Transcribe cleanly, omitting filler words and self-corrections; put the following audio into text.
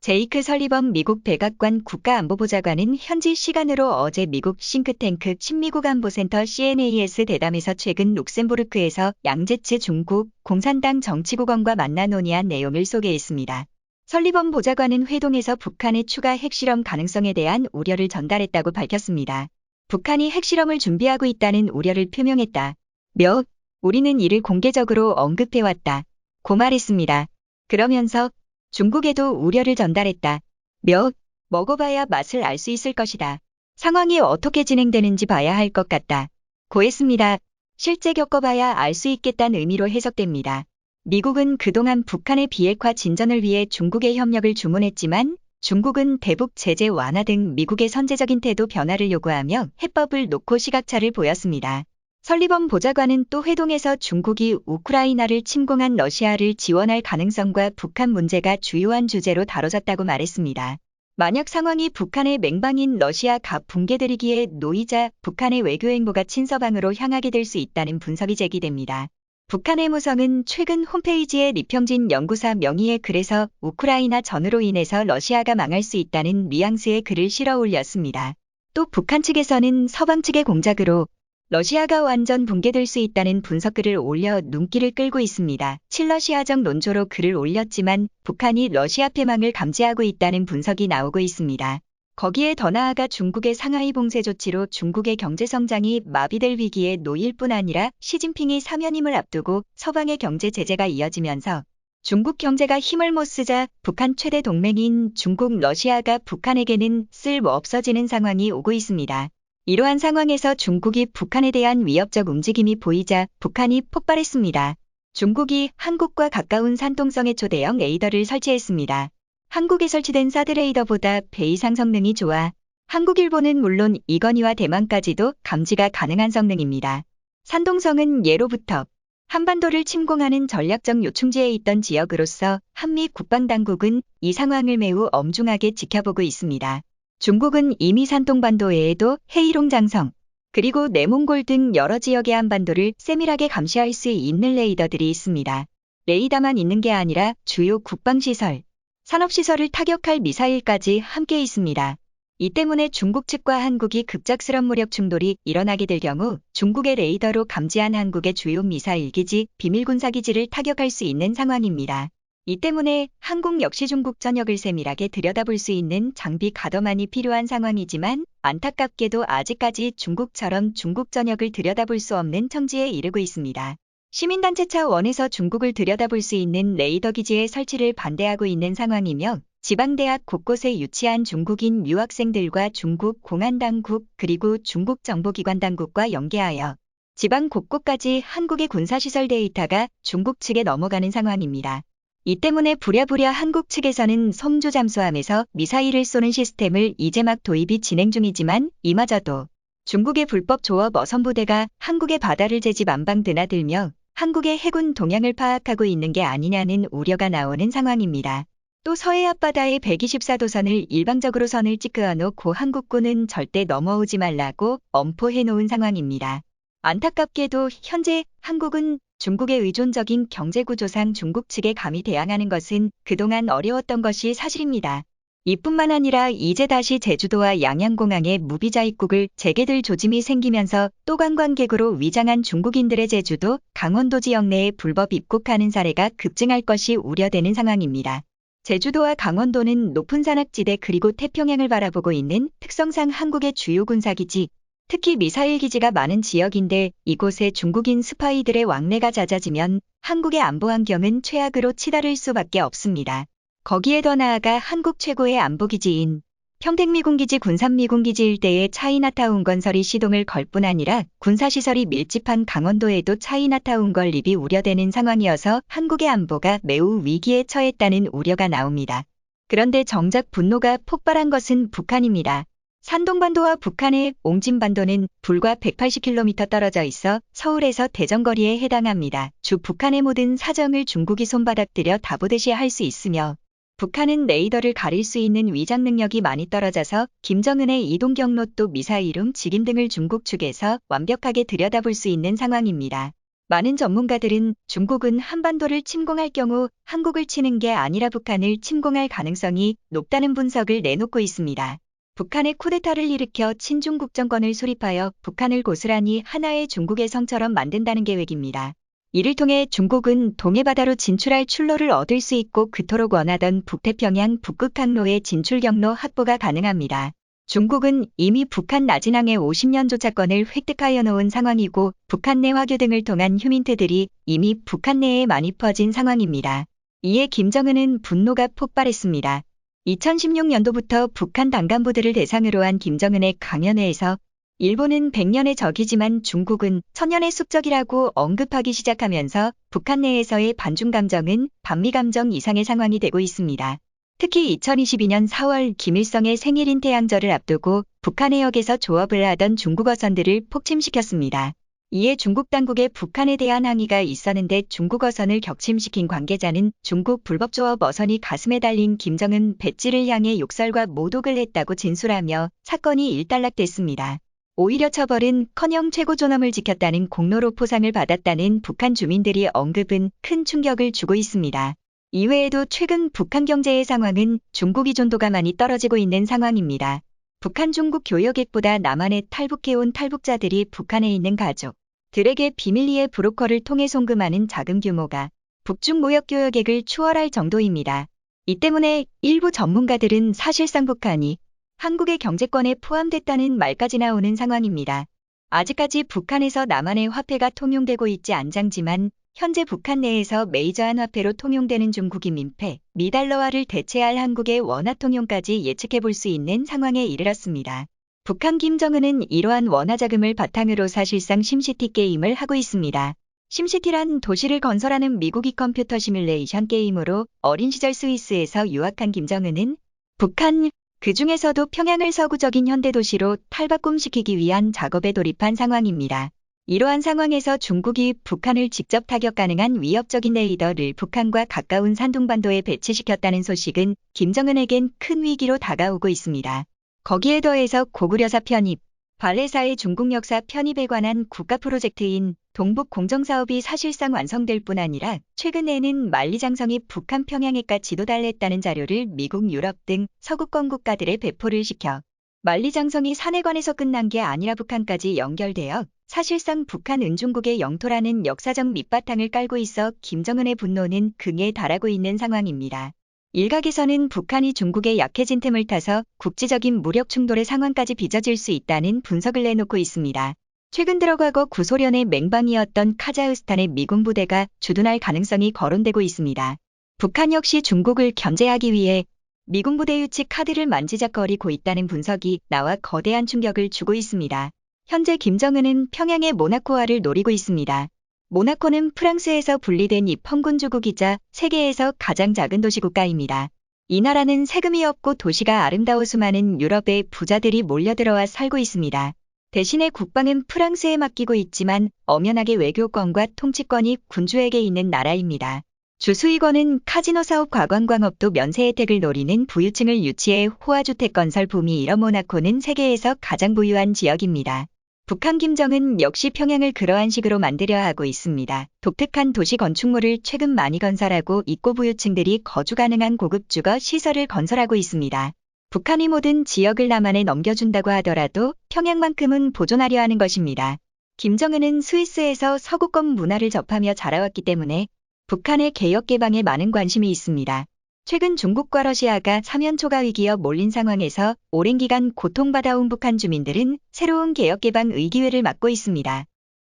제이크 설리번 미국 백악관 국가안보보좌관은 현지 시간으로 어제 미국 싱크탱크 친미국 안보센터 CNAS 대담에서 최근 룩셈부르크에서 양제츠 중국 공산당 정치국원과 만나 논의한 내용을 소개했습니다. 설리번 보좌관은 회동에서 북한의 추가 핵실험 가능성에 대한 우려를 전달했다고 밝혔습니다. 북한이 핵실험을 준비하고 있다는 우려를 표명했다. 우리는 이를 공개적으로 언급해왔다. 고 말했습니다. 그러면서 중국에도 우려를 전달했다. 먹어봐야 맛을 알 수 있을 것이다. 상황이 어떻게 진행되는지 봐야 할 것 같다. 고 했습니다. 실제 겪어봐야 알 수 있겠다는 의미로 해석됩니다. 미국은 그동안 북한의 비핵화 진전을 위해 중국의 협력을 주문했지만 중국은 대북 제재 완화 등 미국의 선제적인 태도 변화를 요구하며 해법을 놓고 시각차를 보였습니다. 설리번 보좌관은 또 회동에서 중국이 우크라이나를 침공한 러시아를 지원할 가능성과 북한 문제가 주요한 주제로 다뤄졌다고 말했습니다. 만약 상황이 북한의 맹방인 러시아 갑 붕괴들이기에 놓이자 북한의 외교 행보가 친서방으로 향하게 될 수 있다는 분석이 제기됩니다. 북한 외무성은 최근 홈페이지에 리평진 연구사 명의의 글에서 우크라이나 전으로 인해서 러시아가 망할 수 있다는 뉘앙스의 글을 실어 올렸습니다. 또 북한 측에서는 서방 측의 공작으로 러시아가 완전 붕괴될 수 있다는 분석글을 올려 눈길을 끌고 있습니다. 친러시아적 논조로 글을 올렸지만 북한이 러시아 패망을 감지하고 있다는 분석이 나오고 있습니다. 거기에 더 나아가 중국의 상하이 봉쇄 조치로 중국의 경제성장이 마비될 위기에 놓일 뿐 아니라 시진핑이 사면임을 앞두고 서방의 경제 제재가 이어지면서 중국 경제가 힘을 못 쓰자 북한 최대 동맹인 중국 러시아가 북한에게는 쓸모 없어지는 상황이 오고 있습니다. 이러한 상황에서 중국이 북한에 대한 위협적 움직임이 보이자 북한이 폭발했습니다. 중국이 한국과 가까운 산통성의 초대형 레이더를 설치했습니다. 한국에 설치된 사드 레이더보다 배 이상 성능이 좋아 한국, 일본은 물론 이건희와 대만까지도 감지가 가능한 성능입니다. 산동성은 예로부터 한반도를 침공하는 전략적 요충지에 있던 지역으로서 한미 국방당국은 이 상황을 매우 엄중하게 지켜보고 있습니다. 중국은 이미 산동반도 외에도 헤이롱 장성, 그리고 내몽골 등 여러 지역의 한반도를 세밀하게 감시할 수 있는 레이더들이 있습니다. 레이더만 있는 게 아니라 주요 국방시설, 산업시설을 타격할 미사일까지 함께 있습니다. 이 때문에 중국 측과 한국이 급작스런 무력 충돌이 일어나게 될 경우 중국의 레이더로 감지한 한국의 주요 미사일기지, 비밀군사기지를 타격할 수 있는 상황입니다. 이 때문에 한국 역시 중국 전역을 세밀하게 들여다볼 수 있는 장비 가더만이 필요한 상황이지만 안타깝게도 아직까지 중국처럼 중국 전역을 들여다볼 수 없는 처지에 이르고 있습니다. 시민단체 차원에서 중국을 들여다볼 수 있는 레이더 기지의 설치를 반대하고 있는 상황이며 지방대학 곳곳에 유치한 중국인 유학생들과 중국 공안당국 그리고 중국 정보기관 당국과 연계하여 지방 곳곳까지 한국의 군사시설 데이터가 중국 측에 넘어가는 상황입니다. 이 때문에 부랴부랴 한국 측에서는 섬주 잠수함에서 미사일을 쏘는 시스템을 이제 막 도입이 진행 중이지만 이마저도 중국의 불법 조업 어선부대가 한국의 바다를 제집 안방 드나들며 한국의 해군 동향을 파악하고 있는 게 아니냐는 우려가 나오는 상황입니다. 또 서해 앞바다에 124도선을 일방적으로 선을 찍어놓고 한국군은 절대 넘어오지 말라고 엄포해놓은 상황입니다. 안타깝게도 현재 한국은 중국의 의존적인 경제구조상 중국 측에 감히 대항하는 것은 그동안 어려웠던 것이 사실입니다. 이뿐만 아니라 이제 다시 제주도와 양양공항에 무비자 입국을 재개될 조짐이 생기면서 또 관광객으로 위장한 중국인들의 제주도, 강원도 지역 내에 불법 입국하는 사례가 급증할 것이 우려되는 상황입니다. 제주도와 강원도는 높은 산악지대 그리고 태평양을 바라보고 있는 특성상 한국의 주요 군사기지, 특히 미사일 기지가 많은 지역인데 이곳에 중국인 스파이들의 왕래가 잦아지면 한국의 안보 환경은 최악으로 치달을 수밖에 없습니다. 거기에 더 나아가 한국 최고의 안보기지인 평택미군기지 군산미군기지 일대에 차이나타운 건설이 시동을 걸 뿐 아니라 군사시설이 밀집한 강원도에도 차이나타운 건립이 우려되는 상황이어서 한국의 안보가 매우 위기에 처했다는 우려가 나옵니다. 그런데 정작 분노가 폭발한 것은 북한입니다. 산동반도와 북한의 옹진반도는 불과 180km 떨어져 있어 서울에서 대전거리에 해당합니다. 주 북한의 모든 사정을 중국이 손바닥들여 다보듯이 할 수 있으며 북한은 레이더를 가릴 수 있는 위장 능력이 많이 떨어져서 김정은의 이동 경로 또 미사일음 직임 등을 중국 측에서 완벽하게 들여다볼 수 있는 상황입니다. 많은 전문가들은 중국은 한반도를 침공할 경우 한국을 치는 게 아니라 북한을 침공할 가능성이 높다는 분석을 내놓고 있습니다. 북한의 쿠데타를 일으켜 친중국 정권을 수립하여 북한을 고스란히 하나의 중국의 성처럼 만든다는 계획입니다. 이를 통해 중국은 동해바다로 진출할 출로를 얻을 수 있고 그토록 원하던 북태평양 북극 항로의 진출 경로 확보가 가능합니다. 중국은 이미 북한 나진항의 50년 조차권을 획득하여 놓은 상황이고 북한 내 화교 등을 통한 휴민트들이 이미 북한 내에 많이 퍼진 상황입니다. 이에 김정은은 분노가 폭발했습니다. 2016년도부터 북한 당간부들을 대상으로 한 김정은의 강연회에서 일본은 100년의 적이지만 중국은 1000년의 숙적이라고 언급하기 시작하면서 북한 내에서의 반중 감정은 반미 감정 이상의 상황이 되고 있습니다. 특히 2022년 4월 김일성의 생일인 태양절을 앞두고 북한 해역에서 조업을 하던 중국 어선들을 폭침시켰습니다. 이에 중국 당국에 북한에 대한 항의가 있었는데 중국 어선을 격침시킨 관계자는 중국 불법 조업 어선이 가슴에 달린 김정은 배지를 향해 욕설과 모독을 했다고 진술하며 사건이 일단락됐습니다. 오히려 처벌은커녕 최고 존엄을 지켰다는 공로로 포상을 받았다는 북한 주민들이 언급은 큰 충격을 주고 있습니다. 이외에도 최근 북한 경제의 상황은 중국 의존도가 많이 떨어지고 있는 상황입니다. 북한 중국 교역액보다 남한에 탈북해온 탈북자들이 북한에 있는 가족들에게 비밀리에 브로커를 통해 송금하는 자금 규모가 북중 무역 교역액을 추월할 정도입니다. 이 때문에 일부 전문가들은 사실상 북한이 한국의 경제권에 포함됐다는 말까지 나오는 상황입니다. 아직까지 북한에서 남한의 화폐가 통용되고 있지 않지만 현재 북한 내에서 메이저한 화폐로 통용되는 중국이 민폐, 미달러화를 대체할 한국의 원화 통용까지 예측해 볼 수 있는 상황에 이르렀습니다. 북한 김정은은 이러한 원화 자금을 바탕으로 사실상 심시티 게임을 하고 있습니다. 심시티란 도시를 건설하는 미국의 컴퓨터 시뮬레이션 게임으로 어린 시절 스위스에서 유학한 김정은은 북한, 그 중에서도 평양을 서구적인 현대도시로 탈바꿈시키기 위한 작업에 돌입한 상황입니다. 이러한 상황에서 중국이 북한을 직접 타격 가능한 위협적인 레이더를 북한과 가까운 산둥반도에 배치시켰다는 소식은 김정은에겐 큰 위기로 다가오고 있습니다. 거기에 더해서 고구려사 편입, 발해사의 중국 역사 편입에 관한 국가 프로젝트인 동북 공정사업이 사실상 완성될 뿐 아니라 최근에는 만리장성이 북한 평양해가 지도 달했다는 자료를 미국, 유럽 등 서구권 국가들에 배포를 시켜 만리장성이 산해관에서 끝난 게 아니라 북한까지 연결되어 사실상 북한은 중국의 영토라는 역사적 밑바탕을 깔고 있어 김정은의 분노는 극에 달하고 있는 상황입니다. 일각에서는 북한이 중국의 약해진 틈을 타서 국지적인 무력 충돌의 상황까지 빚어질 수 있다는 분석을 내놓고 있습니다. 최근 들어 과거 구소련의 맹방이었던 카자흐스탄의 미군 부대가 주둔할 가능성이 거론되고 있습니다. 북한 역시 중국을 견제하기 위해 미군 부대 유치 카드를 만지작거리고 있다는 분석이 나와 거대한 충격을 주고 있습니다. 현재 김정은은 평양의 모나코화를 노리고 있습니다. 모나코는 프랑스에서 분리된 입헌군주국이자 세계에서 가장 작은 도시 국가입니다. 이 나라는 세금이 없고 도시가 아름다워 수많은 유럽의 부자들이 몰려들어와 살고 있습니다. 대신에 국방은 프랑스에 맡기고 있지만 엄연하게 외교권과 통치권이 군주에게 있는 나라입니다. 주수익원은 카지노 사업 관광업도 면세 혜택을 노리는 부유층을 유치해 호화주택 건설 붐이 일어 모나코는 세계에서 가장 부유한 지역입니다. 북한 김정은 역시 평양을 그러한 식으로 만들려 하고 있습니다. 독특한 도시 건축물을 최근 많이 건설하고 있고 부유층들이 거주 가능한 고급 주거 시설을 건설하고 있습니다. 북한이 모든 지역을 남한에 넘겨준다고 하더라도 평양만큼은 보존하려 하는 것입니다. 김정은은 스위스에서 서구권 문화를 접하며 자라왔기 때문에 북한의 개혁 개방에 많은 관심이 있습니다. 최근 중국과 러시아가 사면 초과 위기여 몰린 상황에서 오랜 기간 고통받아온 북한 주민들은 새로운 개혁 개방의 기회를 맞고 있습니다.